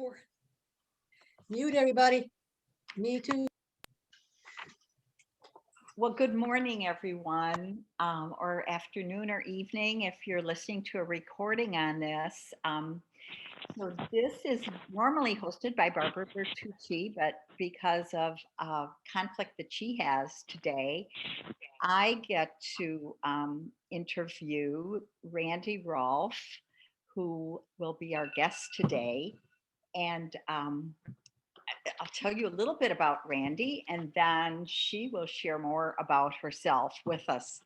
for? Mute everybody. Me too. Well, good morning, everyone, or afternoon or evening if you're listening to a recording on this. So this is normally hosted by Barbara Bertucci, but because of conflict that she has today, I get to interview Randy Rolfe, who will be our guest today. And I'll tell you a little bit about Randy, and then she will share more about herself with us.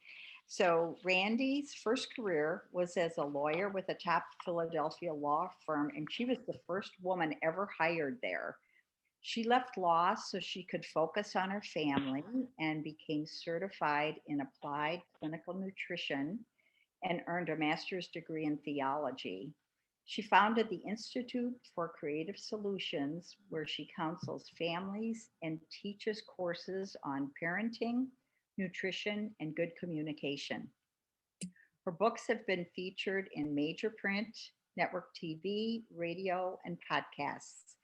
So Randy's first career was as a lawyer with a top Philadelphia law firm, and she was the first woman ever hired there. She left law so she could focus on her family and became certified in applied clinical nutrition and earned a master's degree in theology. She founded the Institute for Creative Solutions, where she counsels families and teaches courses on parenting, nutrition, and good communication. Her books have been featured in major print, network TV, radio, and podcasts.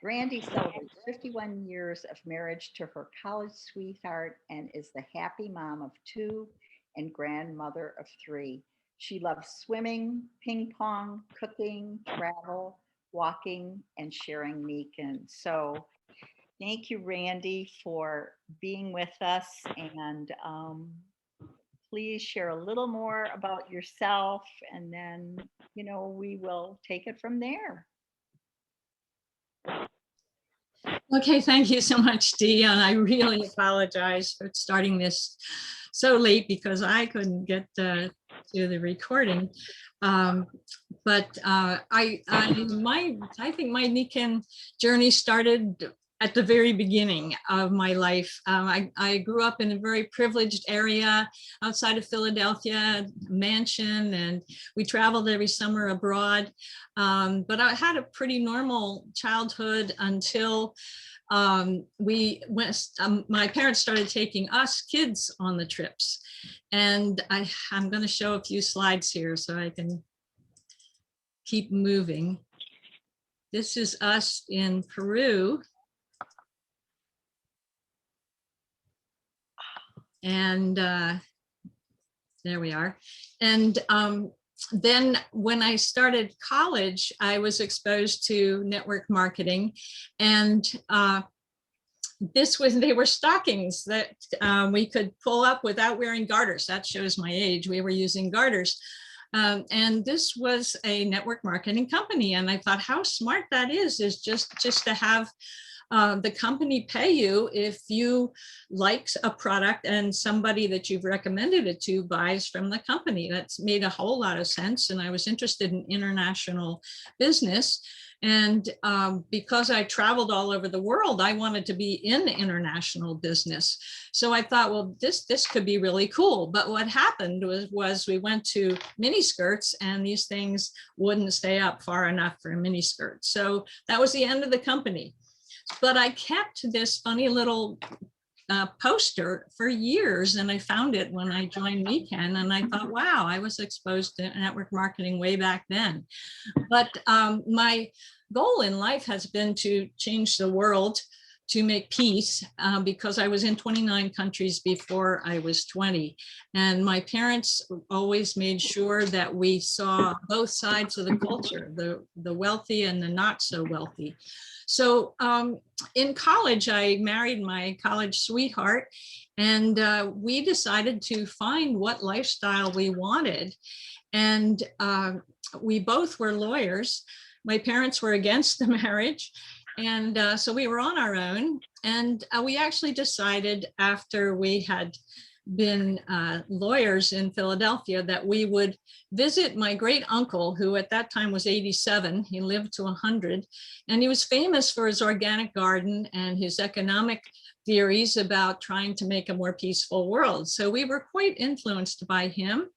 Randy celebrates 51 years of marriage to her college sweetheart and is the happy mom of 2 and grandmother of 3. She loves swimming, ping pong, cooking, travel, walking, and sharing Nikken. So thank you, Randy, for being with us. And please share a little more about yourself, and then, we will take it from there. Okay, thank you so much, Dee. And I really apologize for starting this so late because I couldn't get to the recording. But I think my Nikken journey started at the very beginning of my life. I grew up in a very privileged area outside of Philadelphia, mansion, and we traveled every summer abroad. But I had a pretty normal childhood until my parents started taking us kids on the trips. And I'm going to show a few slides here so I can keep moving. This is us in Peru. And there we are. And then when I started college, I was exposed to network marketing, and they were stockings that we could pull up without wearing garters. That shows my age. We were using garters. And this was a network marketing company. And I thought how smart that is just to have the company pay you if you like a product and somebody that you've recommended it to buys from the company. That's made a whole lot of sense. And I was interested in international business. And because I traveled all over the world, I wanted to be in international business. So I thought, well, this could be really cool. But what happened was we went to mini skirts, and these things wouldn't stay up far enough for a mini skirt. So that was the end of the company. But I kept this funny little poster for years, and I found it when I joined Nikken, and I thought, wow, I was exposed to network marketing way back then. But my goal in life has been to change the world, to make peace, because I was in 29 countries before I was 20. And my parents always made sure that we saw both sides of the culture, the wealthy and the not so wealthy. So in college, I married my college sweetheart, and we decided to find what lifestyle we wanted. And we both were lawyers. My parents were against the marriage. And so we were on our own. And we actually decided, after we had been lawyers in Philadelphia, that we would visit my great uncle, who at that time was 87. He lived to 100, and he was famous for his organic garden and his economic theories about trying to make a more peaceful world. So we were quite influenced by him.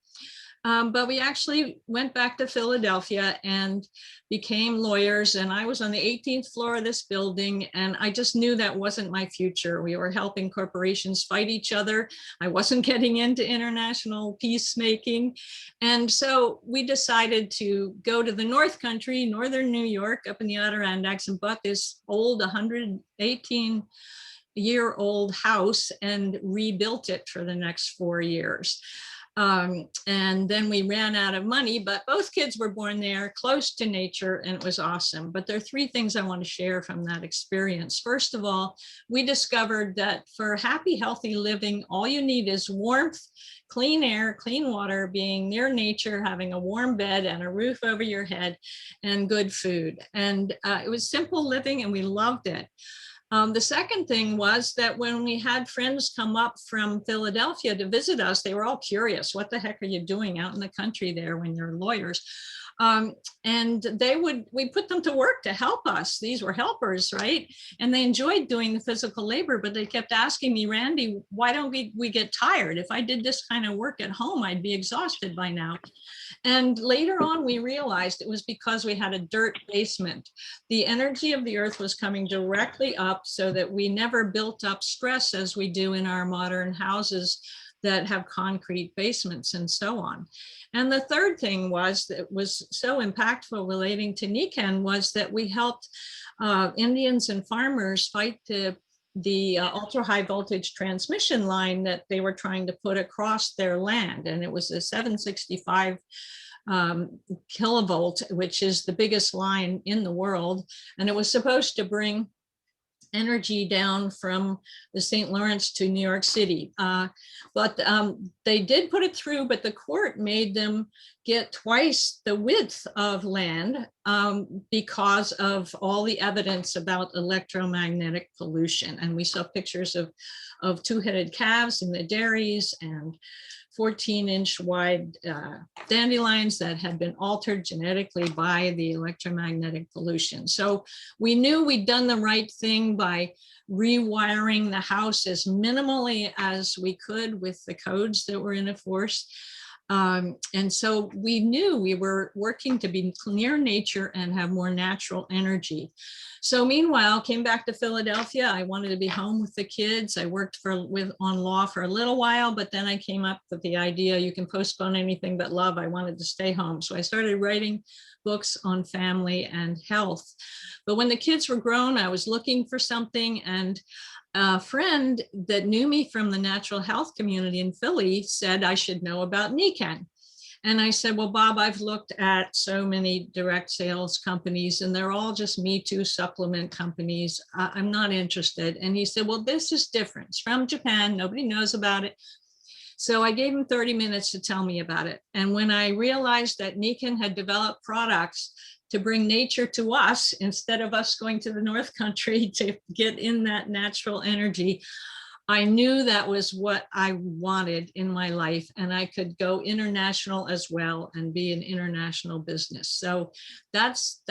But we actually went back to Philadelphia and became lawyers. And I was on the 18th floor of this building. And I just knew that wasn't my future. We were helping corporations fight each other. I wasn't getting into international peacemaking. And so we decided to go to the North Country, Northern New York, up in the Adirondacks, and bought this old 118-year-old house and rebuilt it for the next 4 years. And then we ran out of money, but both kids were born there, close to nature, and it was awesome. But there are 3 things I want to share from that experience. First of all, we discovered that for happy, healthy living, all you need is warmth, clean air, clean water, being near nature, having a warm bed and a roof over your head, and good food. And it was simple living, and we loved it. The second thing was that when we had friends come up from Philadelphia to visit us, they were all curious. What the heck are you doing out in the country there when you're lawyers? And we put them to work to help us. These were helpers, right? And they enjoyed doing the physical labor, but they kept asking me, Randy, why don't we get tired? If I did this kind of work at home, I'd be exhausted by now. And later on, we realized it was because we had a dirt basement. The energy of the earth was coming directly up so that we never built up stress as we do in our modern houses that have concrete basements and so on. And the third thing that was so impactful relating to Nikken was that we helped Indians and farmers fight the ultra high voltage transmission line that they were trying to put across their land. And it was a 765 kilovolt, which is the biggest line in the world. And it was supposed to bring energy down from the St. Lawrence to New York City. But they did put it through, but the court made them get twice the width of land because of all the evidence about electromagnetic pollution. And we saw pictures of 2-headed calves in the dairies and 14-inch wide dandelions that had been altered genetically by the electromagnetic pollution. So we knew we'd done the right thing by rewiring the house as minimally as we could with the codes that were in force. And so we knew we were working to be near nature and have more natural energy. So meanwhile, came back to Philadelphia. I wanted to be home with the kids. I worked on law for a little while, but then I came up with the idea you can postpone anything but love. I wanted to stay home. So I started writing books on family and health. But when the kids were grown, I was looking for something, and a friend that knew me from the natural health community in Philly said I should know about Nikken. And I said, well, Bob, I've looked at so many direct sales companies and they're all just Me Too supplement companies. I'm not interested. And he said, well, this is different. It's from Japan. Nobody knows about it. So I gave him 30 minutes to tell me about it. And when I realized that Nikken had developed products to bring nature to us, instead of us going to the North Country to get in that natural energy, I knew that was what I wanted in my life, and I could go international as well and be an international business. So that's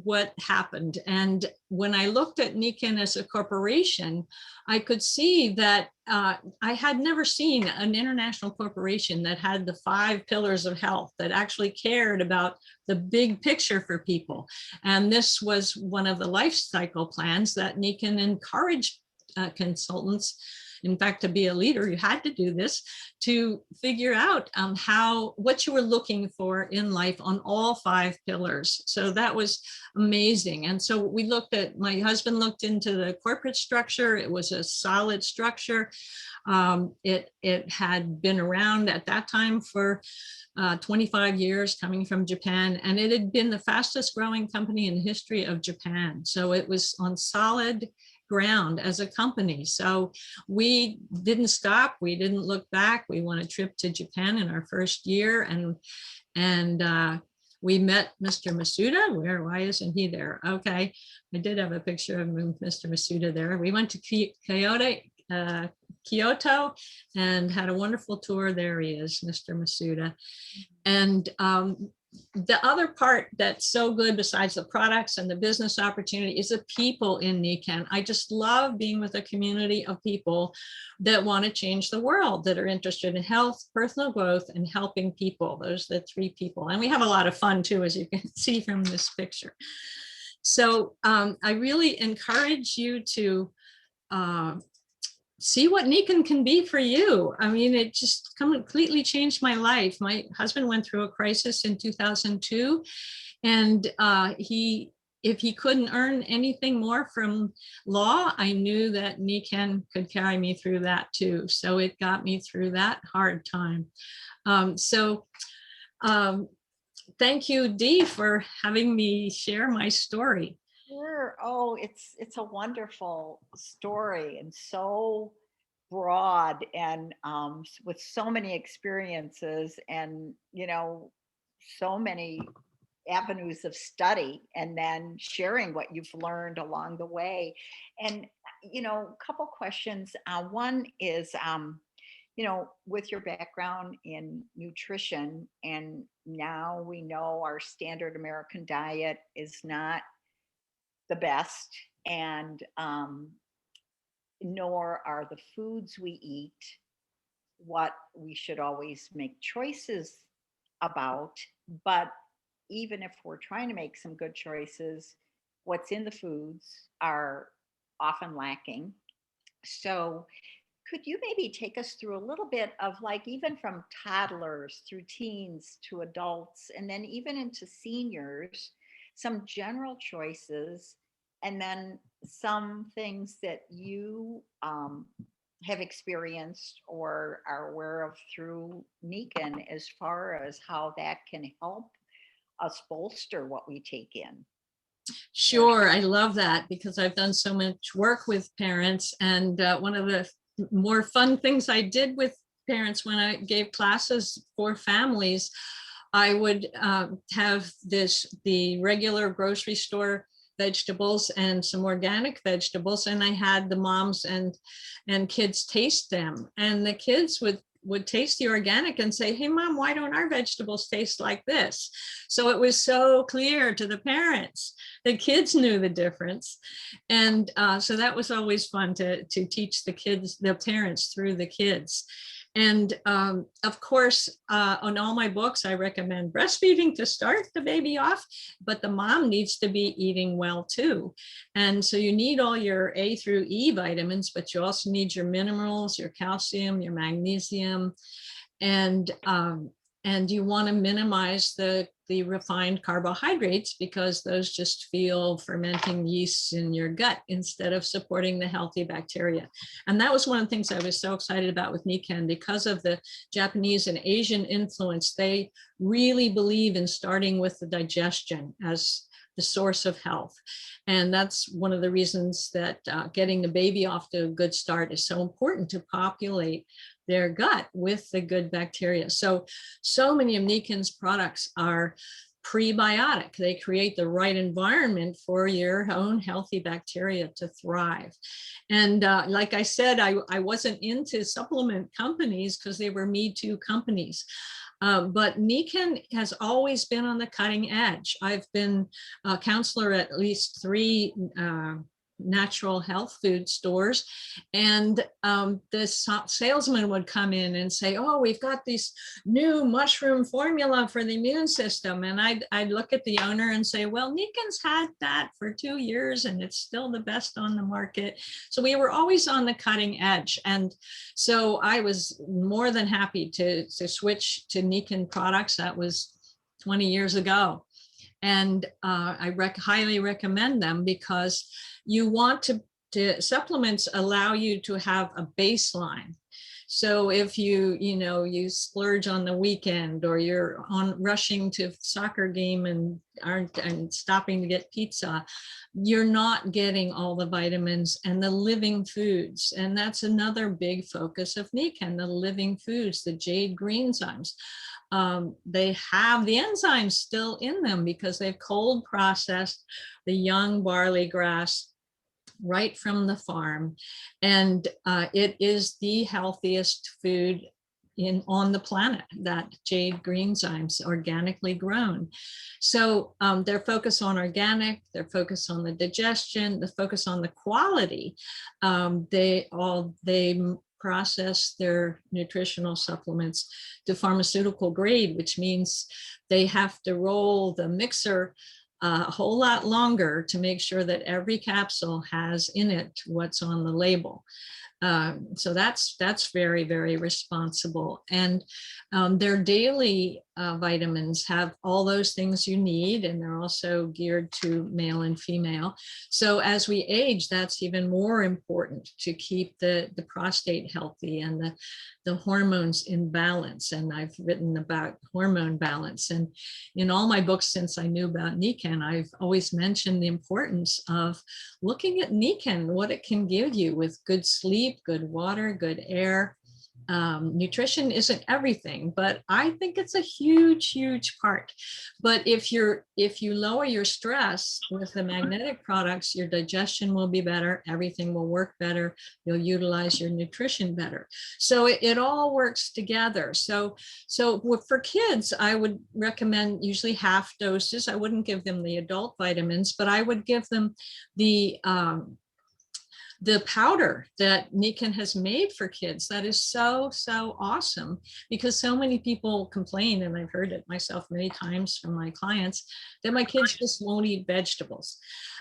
what happened. And when I looked at Nikken as a corporation, I could see that I had never seen an international corporation that had the 5 pillars of health, that actually cared about the big picture for people. And this was one of the life cycle plans that Nikken encouraged consultants. In fact, to be a leader, you had to do this to figure out what you were looking for in life on all 5 pillars. So that was amazing. And so my husband looked into the corporate structure. It was a solid structure. It had been around at that time for 25 years, coming from Japan, and it had been the fastest growing company in the history of Japan. So it was on solid ground as a company. So we didn't stop. We didn't look back. We won a trip to Japan in our first year, and we met Mr. Masuda. Why isn't he there? Okay, I did have a picture of Mr. Masuda there. We went to Kyoto and had a wonderful tour. There he is, Mr. Masuda. And the other part that's so good besides the products and the business opportunity is the people in Nikken. I just love being with a community of people that want to change the world, that are interested in health, personal growth, and helping people. Those are the three people. And we have a lot of fun too, as you can see from this picture. So I really encourage you to see what Nikken can be for you. I mean, it just completely changed my life. My husband went through a crisis in 2002, and if he couldn't earn anything more from law, I knew that Nikken could carry me through that too. So it got me through that hard time. Thank you, Dee, for having me share my story. Sure. Oh, it's a wonderful story and so broad and with so many experiences and so many avenues of study, and then sharing what you've learned along the way. And a couple questions. One is with your background in nutrition, and now we know our standard American diet is not the best, and nor are the foods we eat what we should always make choices about. But even if we're trying to make some good choices, what's in the foods are often lacking. So could you maybe take us through a little bit of, like, even from toddlers through teens to adults, and then even into seniors, some general choices, and then some things that you have experienced or are aware of through Nikken, as far as how that can help us bolster what we take in? Sure, I love that because I've done so much work with parents, and one of the more fun things I did with parents when I gave classes for families, I would have the regular grocery store vegetables and some organic vegetables, and I had the moms and kids taste them, and the kids would taste the organic and say, "Hey mom, why don't our vegetables taste like this?" So it was so clear to the parents. The kids knew the difference. And so that was always fun to teach the parents through the kids. And of course, on all my books, I recommend breastfeeding to start the baby off, but the mom needs to be eating well too. And so you need all your A through E vitamins, but you also need your minerals, your calcium, your magnesium, and you want to minimize the refined carbohydrates, because those just feel fermenting yeasts in your gut instead of supporting the healthy bacteria. And that was one of the things I was so excited about with Nikken. Because of the Japanese and Asian influence, they really believe in starting with the digestion as the source of health. And that's one of the reasons that getting the baby off to a good start is so important, to populate their gut with the good bacteria. So many of Nikken's products are prebiotic. They create the right environment for your own healthy bacteria to thrive. And like I said, I wasn't into supplement companies because they were Me Too companies. But Nikken has always been on the cutting edge. I've been a counselor at least 3 natural health food stores, and the salesman would come in and say, "Oh, we've got this new mushroom formula for the immune system," and I'd look at the owner and say, "Well, Nikken's had that for 2 years and it's still the best on the market." So we were always on the cutting edge, and so I was more than happy to switch to Nikken products. That was 20 years ago. And I highly recommend them, because you want to supplements allow you to have a baseline. So if you splurge on the weekend, or you're rushing to soccer game and aren't stopping to get pizza, you're not getting all the vitamins and the living foods. And that's another big focus of Nikken, the living foods, the jade green enzymes. They have the enzymes still in them because they've cold processed the young barley grass right from the farm. And it is the healthiest food on the planet, that jade greenzymes, organically grown. So their focus on organic, their focus on the digestion, the focus on the quality, they process their nutritional supplements to pharmaceutical grade, which means they have to roll the mixer a whole lot longer to make sure that every capsule has in it what's on the label. So that's very, very responsible. And their daily vitamins have all those things you need, and they're also geared to male and female. So as we age, that's even more important, to keep the prostate healthy and the hormones in balance. And I've written about hormone balance. And in all my books since I knew about Nikken, I've always mentioned the importance of looking at Nikken, what it can give you with good sleep, good water, good air. Nutrition isn't everything, but I think it's a huge, huge part. But if you lower your stress with the magnetic products, your digestion will be better, everything will work better, you'll utilize your nutrition better. So it all works together. So for kids, I would recommend usually half doses. I wouldn't give them the adult vitamins, but I would give them the powder that Nikken has made for kids. That is so, so awesome, because so many people complain, and I've heard it myself many times from my clients, that my kids just won't eat vegetables.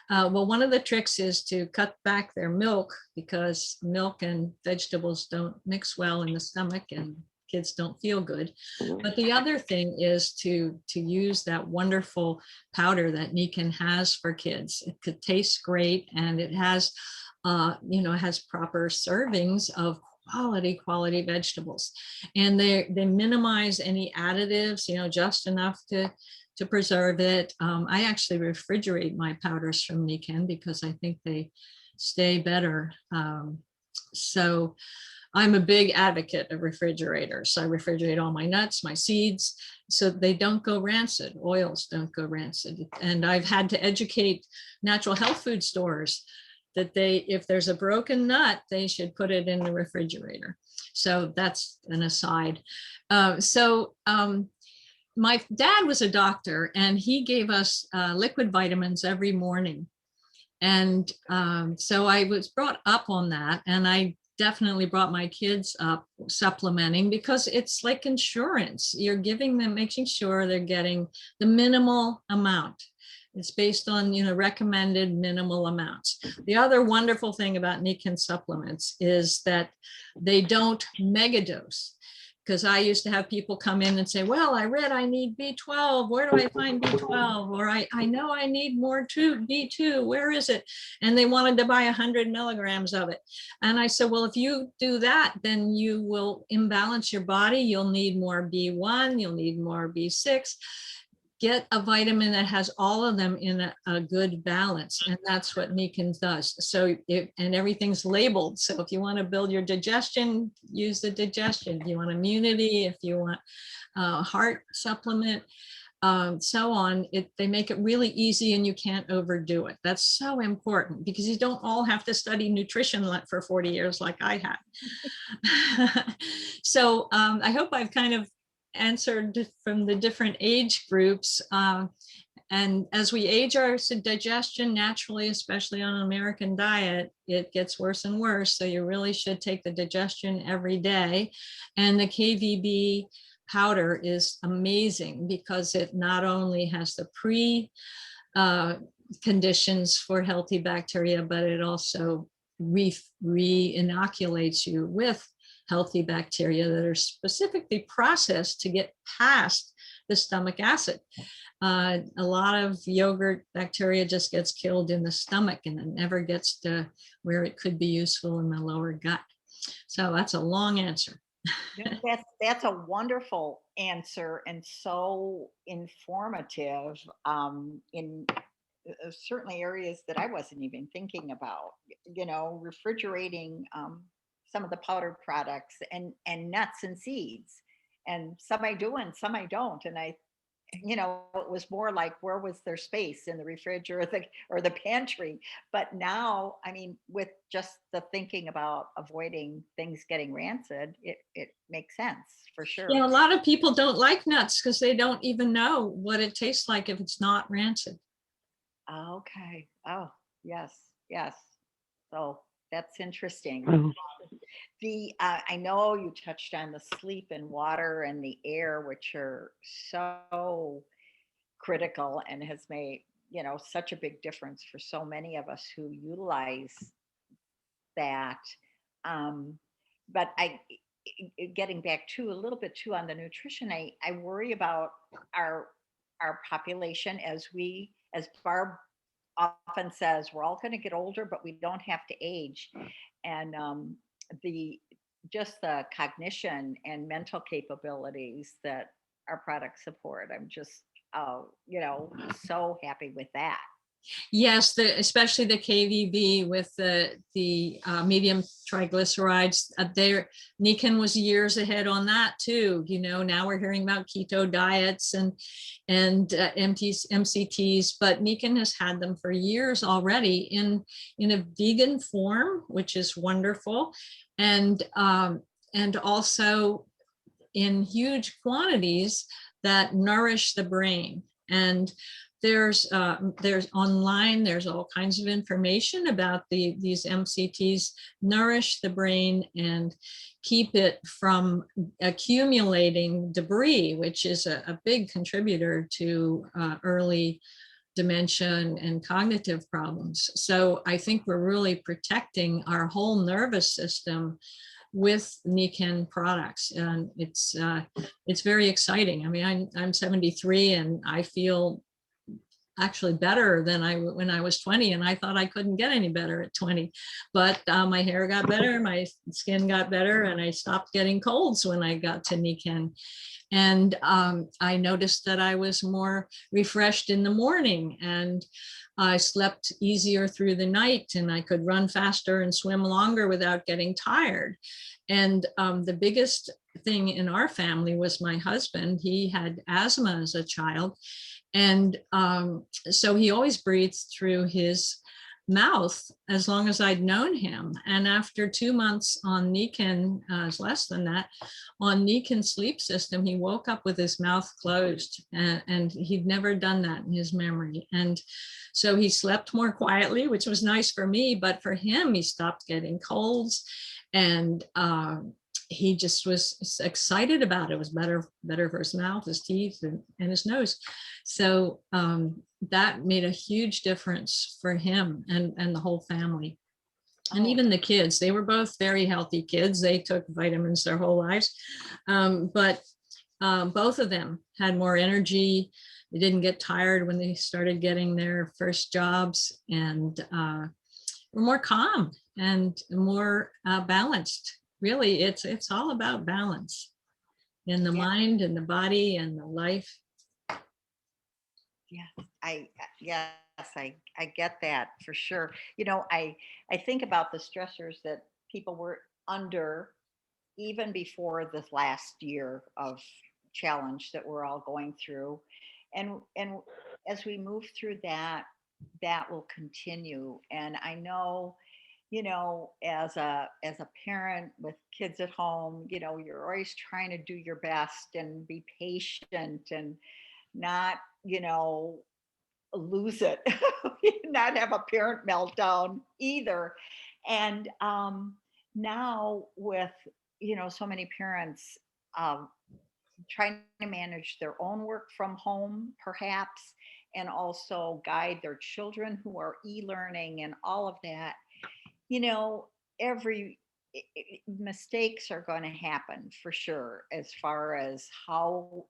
Well, one of the tricks is to cut back their milk, because milk and vegetables don't mix well in the stomach and kids don't feel good. But the other thing is to use that wonderful powder that Nikken has for kids. It could taste great, and it has has proper servings of quality vegetables, and they minimize any additives, just enough to preserve it. I actually refrigerate my powders from Nikken because I think they stay better. So I'm a big advocate of refrigerators. I refrigerate all my nuts, my seeds, so they don't go rancid. Oils don't go rancid. And I've had to educate natural health food stores that if there's a broken nut, they should put it in the refrigerator. So that's an aside. My dad was a doctor, and he gave us liquid vitamins every morning. And so I was brought up on that, and I definitely brought my kids up supplementing, because it's like insurance. You're giving them, making sure they're getting the minimal amount. It's based on, recommended minimal amounts. The other wonderful thing about Nikken supplements is that they don't megadose. Because I used to have people come in and say, well, I read I need B12. Where do I find B12? Or I know I need more B2. Where is it? And they wanted to buy 100 milligrams of it. And I said, well, if you do that, then you will imbalance your body. You'll need more B1. You'll need more B6. Get a vitamin that has all of them in a good balance. And that's what Nikken does. So and everything's labeled. So if you want to build your digestion, use the digestion. If you want immunity, if you want heart supplement, so on, they make it really easy, and you can't overdo it. That's so important, because you don't all have to study nutrition for 40 years like I had. So I hope I've kind of answered from the different age groups. And as we age, our digestion naturally, especially on an American diet, it gets worse and worse. So you really should take the digestion every day. And the KVB powder is amazing, because it not only has the conditions for healthy bacteria, but it also re-inoculates you with healthy bacteria that are specifically processed to get past the stomach acid. A lot of yogurt bacteria just gets killed in the stomach, and it never gets to where it could be useful in the lower gut. So that's a long answer. That's a wonderful answer, and so informative in certainly areas that I wasn't even thinking about. Refrigerating some of the powdered products and nuts and seeds, and some I do and some I don't. And I it was more like where was their space in the refrigerator or the pantry. But now, I mean, with just the thinking about avoiding things getting rancid, it makes sense for sure. Yeah, a lot of people don't like nuts because they don't even know what it tastes like if it's not rancid. Okay. Oh, yes, yes. So that's interesting. Oh, I know you touched on the sleep and water and the air, which are so critical and has made, such a big difference for so many of us who utilize that. Um, but getting back to a little bit too on the nutrition, I worry about our our population as Barb often says, we're all going to get older, but we don't have to age. And the just the cognition and mental capabilities that our products support. I'm just, so happy with that. Yes, especially the KVB with the medium triglycerides. Nikken was years ahead on that too. Now we're hearing about keto diets and MCTs, but Nikken has had them for years already in a vegan form, which is wonderful, and also in huge quantities that nourish the brain. And there's online, there's all kinds of information about these MCTs nourish the brain and keep it from accumulating debris, which is a big contributor to early dementia and cognitive problems. So I think we're really protecting our whole nervous system with Nikken products, and it's very exciting. I mean, I'm 73 and I feel actually better than when I was 20, and I thought I couldn't get any better at 20. But my hair got better, my skin got better, and I stopped getting colds when I got to Nikken. And I noticed that I was more refreshed in the morning, and I slept easier through the night, and I could run faster and swim longer without getting tired. And the biggest thing in our family was my husband. He had asthma as a child. And so he always breathed through his mouth as long as I'd known him. And after 2 months on Nikken, less than that, on Nikken sleep system, he woke up with his mouth closed, and he'd never done that in his memory. And so he slept more quietly, which was nice for me, but for him, he stopped getting colds, and he just was excited about it. It was better for his mouth, his teeth, and his nose. So that made a huge difference for him and the whole family. And even the kids, they were both very healthy kids. They took vitamins their whole lives. But both of them had more energy. They didn't get tired when they started getting their first jobs, and were more calm and more balanced. Really, it's all about balance in the mind and the body and the life. Yes, yes, I get that for sure. I think about the stressors that people were under even before this last year of challenge that we're all going through. And as we move through that, that will continue. And I know, as a parent with kids at home, you're always trying to do your best and be patient and not, lose it, not have a parent meltdown either. And now with, so many parents um, trying to manage their own work from home, perhaps, and also guide their children who are e-learning and all of that, every mistakes are going to happen for sure as far as how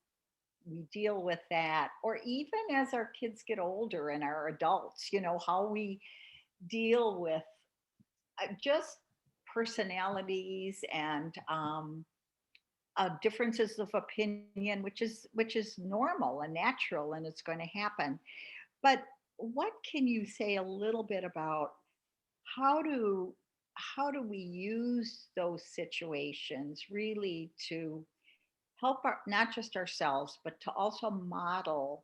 we deal with that, or even as our kids get older and our adults, how we deal with just personalities and differences of opinion, which is normal and natural, and it's going to happen. But what can you say a little bit about how do how do we use those situations really to help not just ourselves, but to also model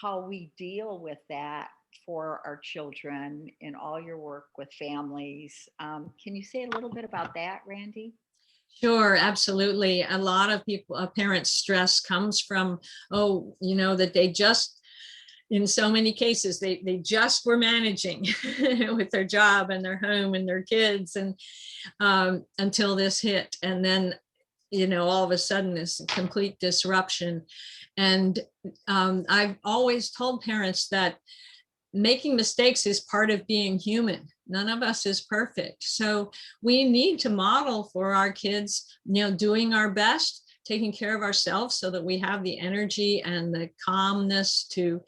how we deal with that for our children in all your work with families. Can you say a little bit about that, Randy? Sure, absolutely. A lot of people, parents' stress comes from, oh, that they just, in so many cases, they just were managing with their job and their home and their kids, and until this hit. And then, all of a sudden, this complete disruption. And I've always told parents that making mistakes is part of being human. None of us is perfect. So we need to model for our kids, doing our best, taking care of ourselves so that we have the energy and the calmness to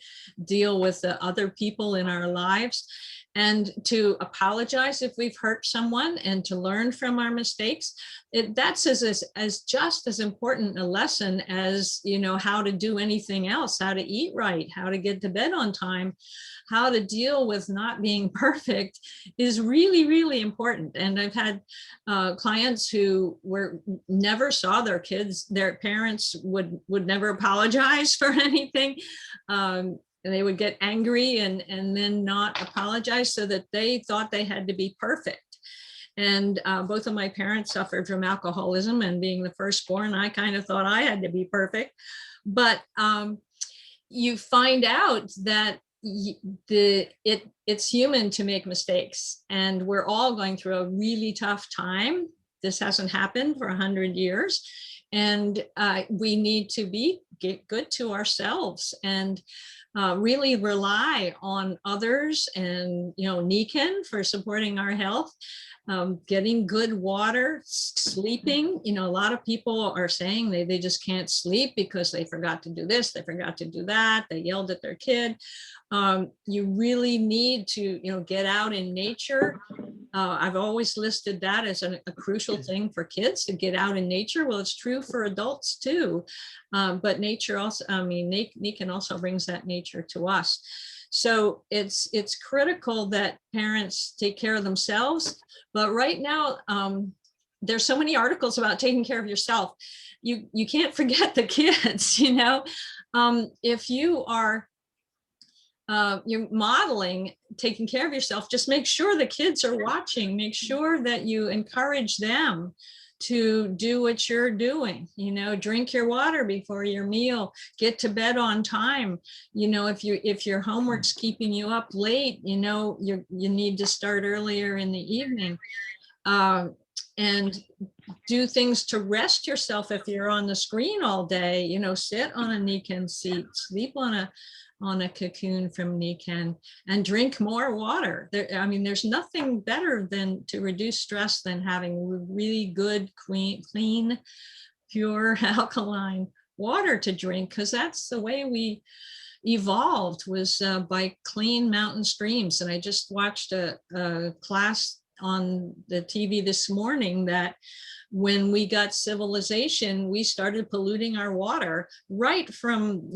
deal with the other people in our lives, and to apologize if we've hurt someone and to learn from our mistakes. That's as just as important a lesson as, how to do anything else, how to eat right, how to get to bed on time, how to deal with not being perfect is really, really important. And I've had clients who never saw their kids, their parents would never apologize for anything. And they would get angry and then not apologize, so that they thought they had to be perfect. And both of my parents suffered from alcoholism, and being the firstborn, I kind of thought I had to be perfect. But you find out that it's human to make mistakes, and we're all going through a really tough time. This hasn't happened for 100 years, and we need to get good to ourselves and really rely on others, and Nikken for supporting our health, getting good water, sleeping. A lot of people are saying they just can't sleep because they forgot to do this, they forgot to do that, they yelled at their kid. You really need to get out in nature. I've always listed that as a crucial thing for kids, to get out in nature. Well, it's true for adults too, but nature also, Nikken also brings that nature to us. So it's critical that parents take care of themselves. But right now, there's so many articles about taking care of yourself. You can't forget the kids. If you are you're modeling taking care of yourself, just make sure the kids are watching, make sure that you encourage them to do what you're doing. Drink your water before your meal, get to bed on time. If your homework's keeping you up late, you need to start earlier in the evening, and do things to rest yourself. If you're on the screen all day, sit on a Nikken seat, sleep on a cocoon from Nikken, and drink more water. There's nothing better than to reduce stress than having really good, clean, pure alkaline water to drink, because that's the way we evolved, was by clean mountain streams. And I just watched a class on the TV this morning that when we got civilization, we started polluting our water right from,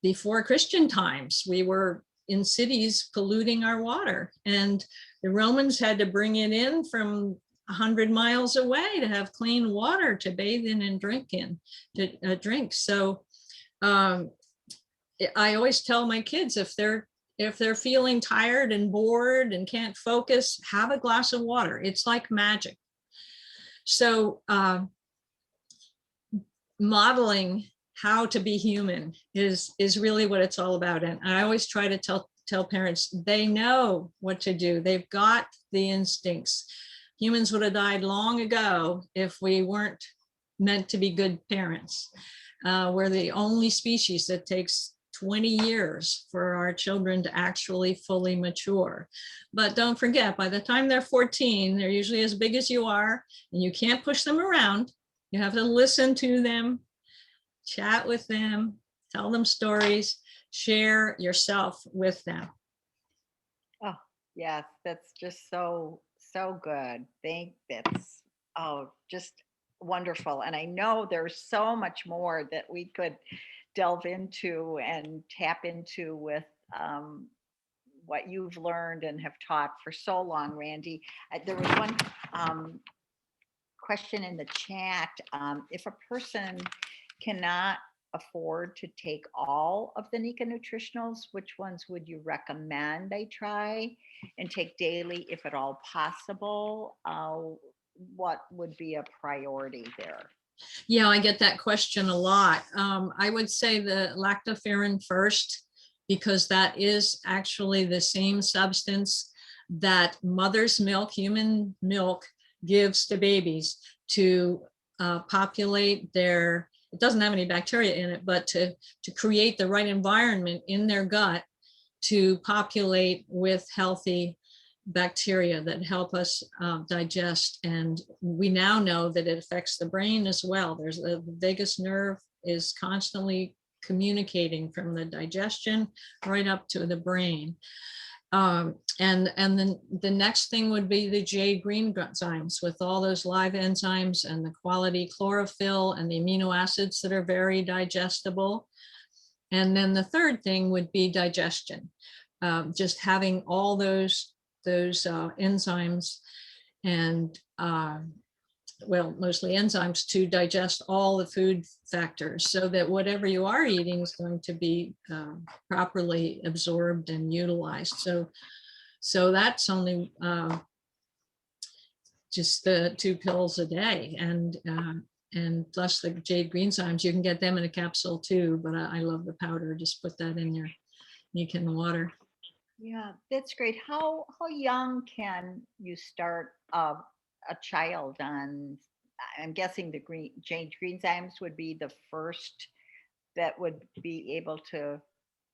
before Christian times. We were in cities polluting our water, and the Romans had to bring it in from 100 miles away to have clean water to bathe in and drink to drink. So I always tell my kids, if they're feeling tired and bored and can't focus, have a glass of water. It's like magic. So modeling how to be human is really what it's all about. And I always try to tell parents, they know what to do. They've got the instincts. Humans would have died long ago if we weren't meant to be good parents. We're the only species that takes 20 years for our children to actually fully mature. But don't forget, by the time they're 14, they're usually as big as you are, and you can't push them around. You have to listen to them, chat with them, tell them stories, share yourself with them. Oh, yes, that's just so good. That's just wonderful. And I know there's so much more that we could delve into and tap into with what you've learned and have taught for so long, Randy. There was one question in the chat. If a person cannot afford to take all of the Nikken nutritionals, which ones would you recommend they try and take daily if at all possible? What would be a priority there? Yeah, I get that question a lot. I would say the lactoferrin first, because that is actually the same substance that mother's milk, human milk, gives to babies to populate their, it doesn't have any bacteria in it, but to create the right environment in their gut to populate with healthy bacteria that help us digest. And we now know that it affects the brain as well. There's the vagus nerve is constantly communicating from the digestion right up to the brain. And then the next thing would be the jade green enzymes, with all those live enzymes and the quality chlorophyll and the amino acids that are very digestible. And then the third thing would be digestion. Just having all those enzymes and well, mostly enzymes to digest all the food factors, so that whatever you are eating is going to be properly absorbed and utilized. So that's only just the 2 pills a day, and plus the jade green enzymes, you can get them in a capsule too, but I love the powder. Just put that in your Nikken water. Yeah, that's great. How young can you start a child on? I'm guessing the jade green enzymes would be the first that would be able to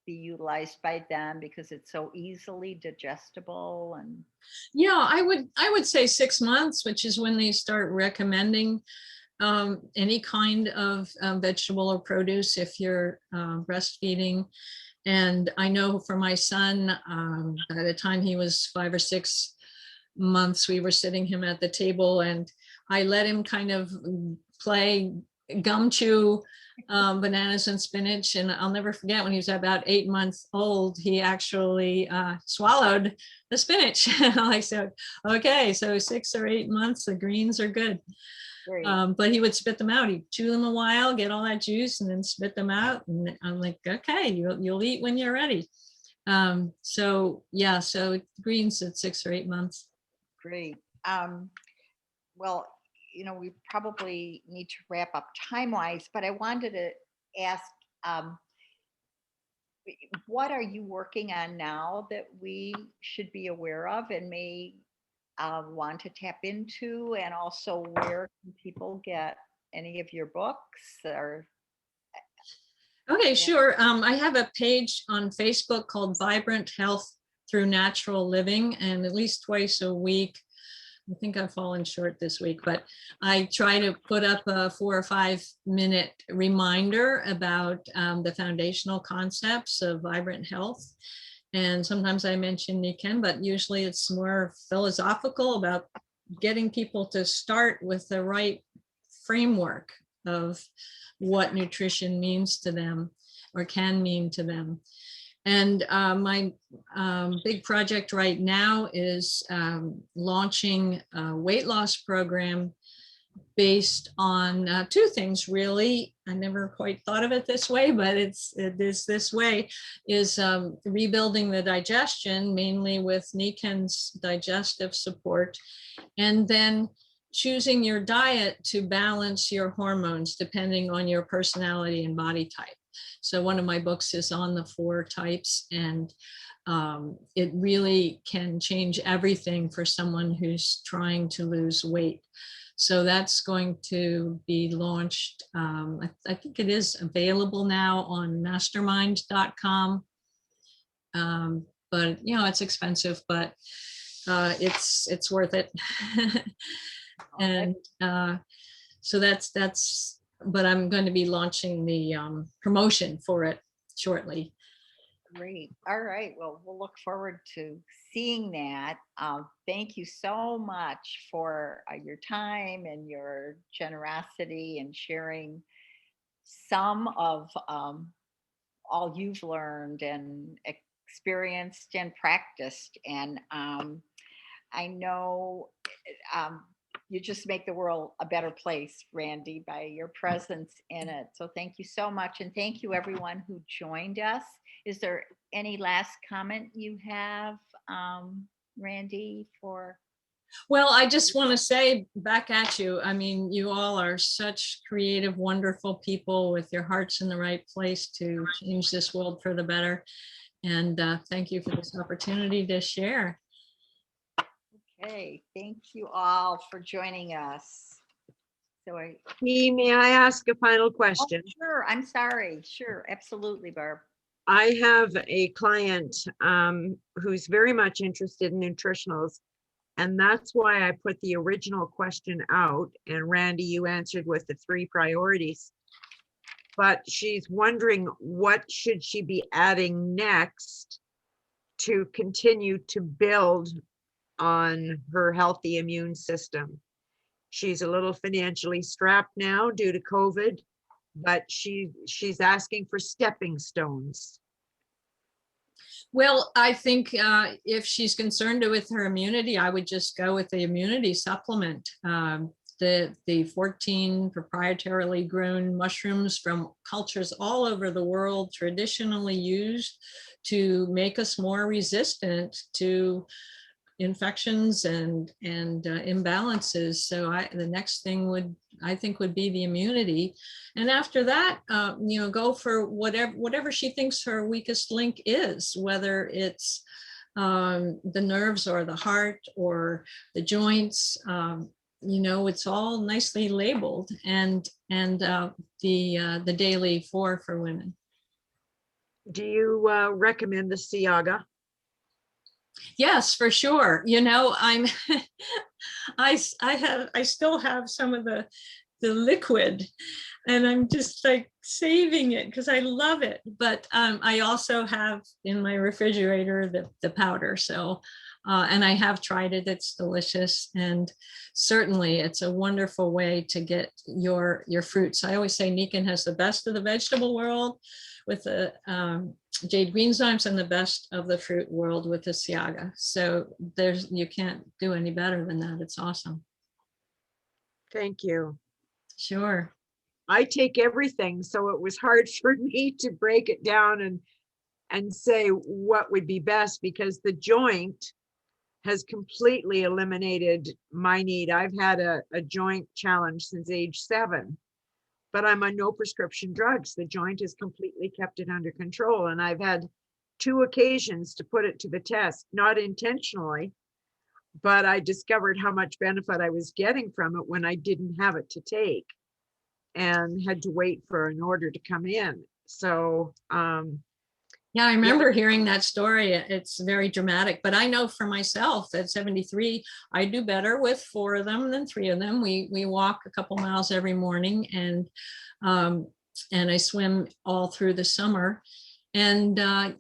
be utilized by them because it's so easily digestible. And Yeah, I would say 6 months, which is when they start recommending any kind of vegetable or produce if you're breastfeeding. And I know for my son, by the time he was 5 or 6 months, we were sitting him at the table, and I let him kind of play gum chew bananas and spinach. And I'll never forget, when he was about 8 months old, he actually swallowed the spinach. I said, okay, so 6 or 8 months, the greens are good. But he would spit them out. He'd chew them a while, get all that juice, and then spit them out. And I'm like, okay, you'll eat when you're ready. So yeah, so greens at 6 or 8 months. Great. Well, we probably need to wrap up time-wise, but I wanted to ask, what are you working on now that we should be aware of and may want to tap into? And also, where can people get any of your books? Or Okay, sure. I have a page on Facebook called Vibrant Health Through Natural Living, and at least twice a week, I think I've fallen short this week, but I try to put up a 4 or 5 minute reminder about the foundational concepts of vibrant health. And sometimes I mention Nikken, but usually it's more philosophical about getting people to start with the right framework of what nutrition means to them or can mean to them. And my big project right now is launching a weight loss program based on 2 things, really. I never quite thought of it this way, but it is this way, is rebuilding the digestion, mainly with Nikken's digestive support, and then choosing your diet to balance your hormones depending on your personality and body type. So one of my books is on the 4 types, and it really can change everything for someone who's trying to lose weight. So that's going to be launched. I think it is available now on mastermind.com. But it's expensive, but it's worth it. And so that's, but I'm going to be launching the promotion for it shortly. Great. All right. Well, we'll look forward to seeing that. Thank you so much for your time and your generosity and sharing some of all you've learned and experienced and practiced. And I know you just make the world a better place, Randy, by your presence in it. So thank you so much. And thank you everyone who joined us. Is there any last comment you have, Randy, for? Well, I just want to say back at you, I mean, you all are such creative, wonderful people with your hearts in the right place to change this world for the better. And thank you for this opportunity to share. Okay, thank you all for joining us. So May I ask a final oh, question? sure, I'm sorry. Sure, absolutely, Barb. I have a client who's very much interested in nutritionals, and that's why I put the original question out. And Randy, you answered with the 3 priorities. But she's wondering, what should she be adding next to continue to build on her healthy immune system? She's a little financially strapped now due to COVID, but she's asking for stepping stones. Well, I think if she's concerned with her immunity, I would just go with the immunity supplement. The 14 proprietarily grown mushrooms from cultures all over the world, traditionally used to make us more resistant to infections and imbalances. So the next thing would, I think, would be the immunity. And after that, go for whatever she thinks her weakest link is, whether it's the nerves or the heart or the joints. It's all nicely labeled, and the daily for women. Do you recommend the Siaga? Yes, for sure. I'm I still have some of the liquid, and I'm just like saving it because I love it. But I also have in my refrigerator the powder. So and I have tried it. It's delicious, and certainly it's a wonderful way to get your fruits. I always say Nikken has the best of the vegetable world with the jade green zymes and the best of the fruit world with the Siaga. So you can't do any better than that. It's awesome. Thank you. Sure. I take everything, so it was hard for me to break it down and say what would be best, because the joint has completely eliminated my need. I've had a joint challenge since age 7, but I'm on no prescription drugs. The joint has completely kept it under control. And I've had 2 occasions to put it to the test, not intentionally, but I discovered how much benefit I was getting from it when I didn't have it to take and had to wait for an order to come in. So, yeah, I remember hearing that story. It's very dramatic, but I know for myself at 73, I do better with 4 of them than 3 of them. We walk a couple miles every morning, and I swim all through the summer. And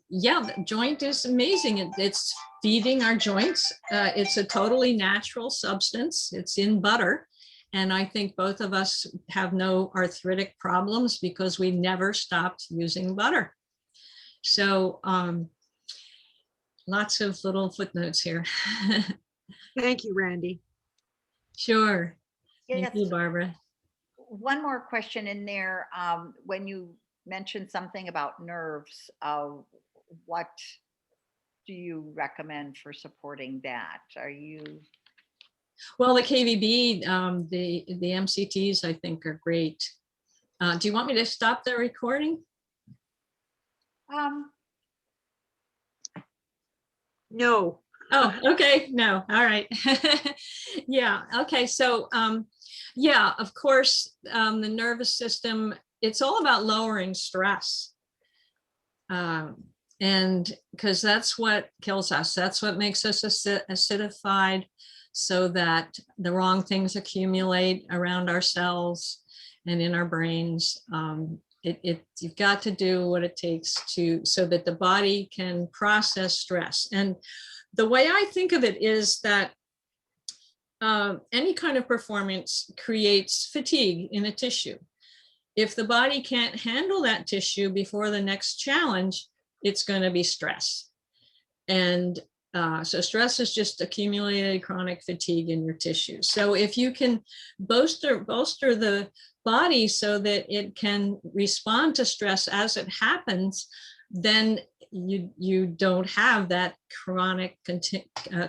yeah, the joint is amazing. It's feeding our joints. It's a totally natural substance. It's in butter. And I think both of us have no arthritic problems because we never stopped using butter. So lots of little footnotes here. thank you, Randy. Sure. Yes. Thank you, Barbara. One more question in there. When you mentioned something about nerves, what do you recommend for supporting that? Are you? Well, the KVB, the MCTs, I think are great. Do you want me to stop the recording? No. Oh, okay. No. All right. Yeah. Okay. So, yeah, of course, the nervous system, it's all about lowering stress. And because that's what kills us. That's what makes us acidified, so that the wrong things accumulate around our cells and in our brains. You've got to do what it takes so that the body can process stress. And the way I think of it is that any kind of performance creates fatigue in a tissue. If the body can't handle that tissue before the next challenge, it's going to be stress. And So stress is just accumulated chronic fatigue in your tissues. So if you can bolster the body so that it can respond to stress as it happens, then you don't have that chronic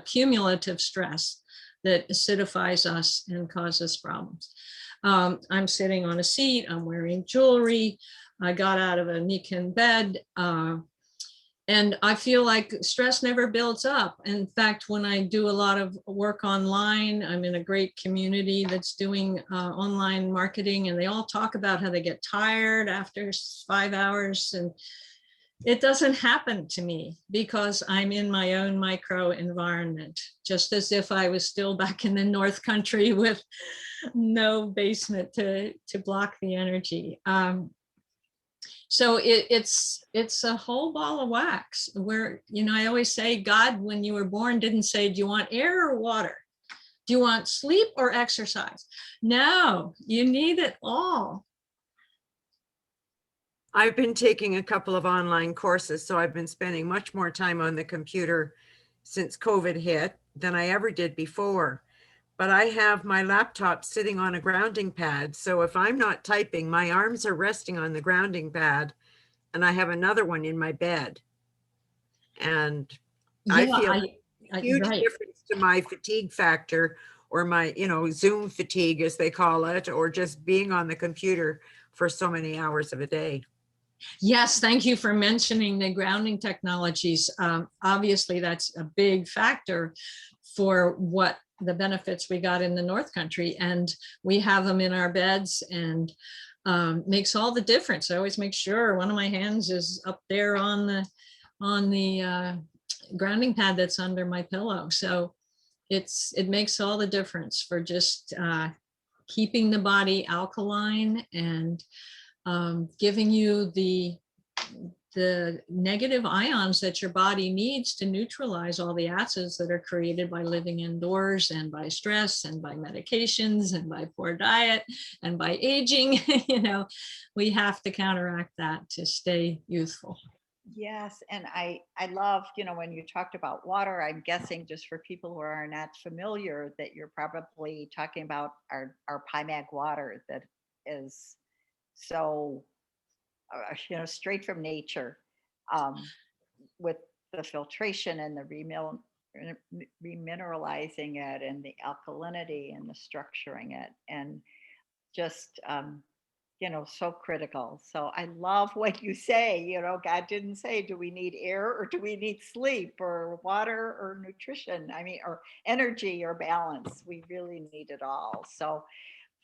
cumulative stress that acidifies us and causes problems. I'm sitting on a seat, I'm wearing jewelry, I got out of a Nikken bed, and I feel like stress never builds up. In fact, when I do a lot of work online, I'm in a great community that's doing online marketing, and they all talk about how they get tired after 5 hours. And it doesn't happen to me because I'm in my own micro environment, just as if I was still back in the North Country with no basement to block the energy. So it's a whole ball of wax where, I always say God, when you were born, didn't say, do you want air or water? Do you want sleep or exercise? No, you need it all. I've been taking a couple of online courses, so I've been spending much more time on the computer since COVID hit than I ever did before. But I have my laptop sitting on a grounding pad. So if I'm not typing, my arms are resting on the grounding pad, and I have another one in my bed. And I feel a huge difference to my fatigue factor, or my, Zoom fatigue, as they call it, or just being on the computer for so many hours of a day. Yes, thank you for mentioning the grounding technologies. Obviously, that's a big factor for what the benefits we got in the North Country, and we have them in our beds, and makes all the difference. I always make sure one of my hands is up there on the grounding pad that's under my pillow. So it makes all the difference for just keeping the body alkaline and giving you the negative ions that your body needs to neutralize all the acids that are created by living indoors and by stress and by medications and by poor diet and by aging. We have to counteract that to stay youthful. Yes, and I love, when you talked about water, I'm guessing, just for people who are not familiar, that you're probably talking about our PIMAG water that is so, straight from nature, with the filtration and the remineralizing it and the alkalinity and the structuring it, and just, so critical. So I love what you say. God didn't say, do we need air or do we need sleep or water or nutrition? I mean, or energy or balance. We really need it all. So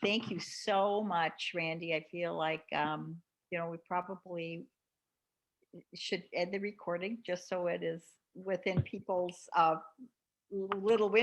thank you so much, Randy. I feel like, we probably should end the recording just so it is within people's little window.